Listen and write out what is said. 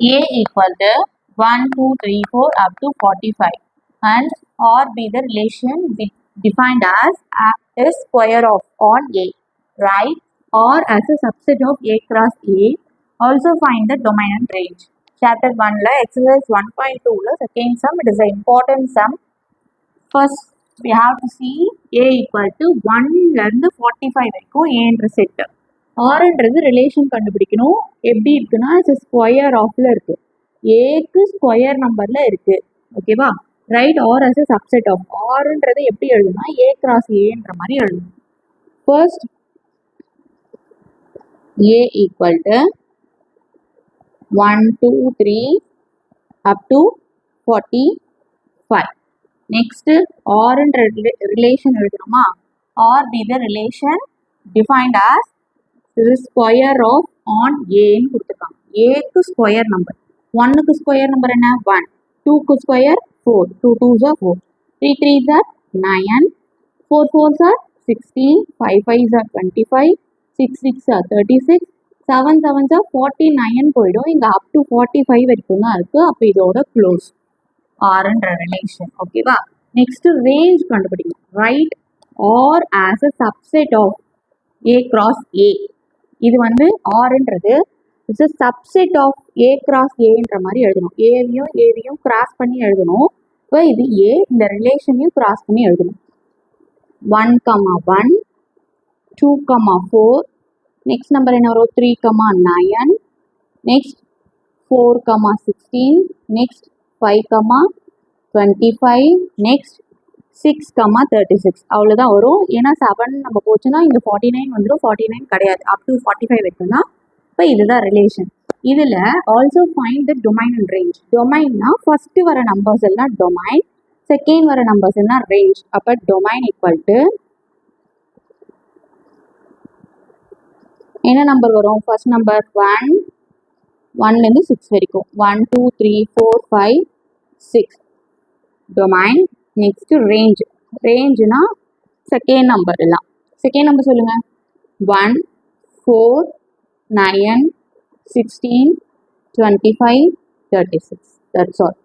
A equal to 1, 2, 3, 4 up to 45 and R be the relation defined as a square of on A, right? R as a subset of A cross A. Also find the domain and range. Chapter 1 la exercise 1.2 la second sum, it is an important sum. First we have to see A equal to 1 இருந்து 45 வரைக்கும் A என்ற set. ஆர்ன்றது relation கண்டுபிடிக்கணும். எப்படி இருக்குன்னா square ஆஃப்ல இருக்கு. ஏக்கு square நம்பர்ல இருக்கு. ஓகேவா? Right R as a subset of. ஆர்ன்றது எப்படி எழுதுனா ஏ கிராஸ் ஏன்ற மாதிரி எழுதணும். First A equal to 1, 2, 3 up to 45. Next ஆர்ன்ற ரிலேஷன் எழுதணுமா? R be the relation defined as square of an ஏன்னு கொடுத்துருக்காங்க. ஏக்கு ஸ்கொயர் நம்பர், 1க்கு ஸ்கொயர் நம்பர் என்ன 1, 2க்கு square 4, 2 2s are 4, 3 3s are 9, 4 4s are 16, 5 5s are 25, 6 6 are 36, 7 7s are 49 போயிடும். இங்கே அப் டு 45 வரைக்கும் தான் இருக்குது. அப்போ இதோட க்ளோஸ் ஆர்ன்ற ரிலேஷன். ஓகேவா? நெக்ஸ்ட் ரேஞ்ச் கண்டுபிடிக்கணும். Right R as a subset of A cross A. இது வந்து ஆர்ன்றது it's a subset of A cross ஏன்ற மாதிரி எழுதணும். ஏவையும் கிராஸ் பண்ணி எழுதணும். இப்போ இது ஏ, இந்த ரிலேஷனையும் கிராஸ் பண்ணி எழுதணும். 1, 1, 2, 4, நெக்ஸ்ட் நம்பர் என்ன வரும் 3, 9, நெக்ஸ்ட் 4, 16, நெக்ஸ்ட் 5, 25, நெக்ஸ்ட் 6, 36. அவ்வளோதான் வரும். ஏன்னா 7 நம்ம போச்சுன்னா இங்கே 49 வந்துடும். 49 கிடையாது, அப் டு 45 வரைக்கும் தான். இப்போ இதுதான் ரிலேஷன். இதில் also find the domain and range. டொமைன்னா ஃபர்ஸ்ட் வர நம்பர்ஸ் எல்லாம் டொமைன், செகண்ட் வர நம்பர்ஸ் எல்லாம் ரேஞ்ச். அப்போ டொமைன் ஈக்குவல் டு என்ன நம்பர் வரும்? ஃபர்ஸ்ட் நம்பர் 1, 1லேருந்து 6 வரைக்கும் 1 2 3 4 5 6 டொமைன். Next range. ரேஞ்சுனா செகண்ட் நம்பர் எல்லாம். செகண்ட் நம்பர் சொல்லுங்க. 1, 4, 9, 16, 25, 36. That's all.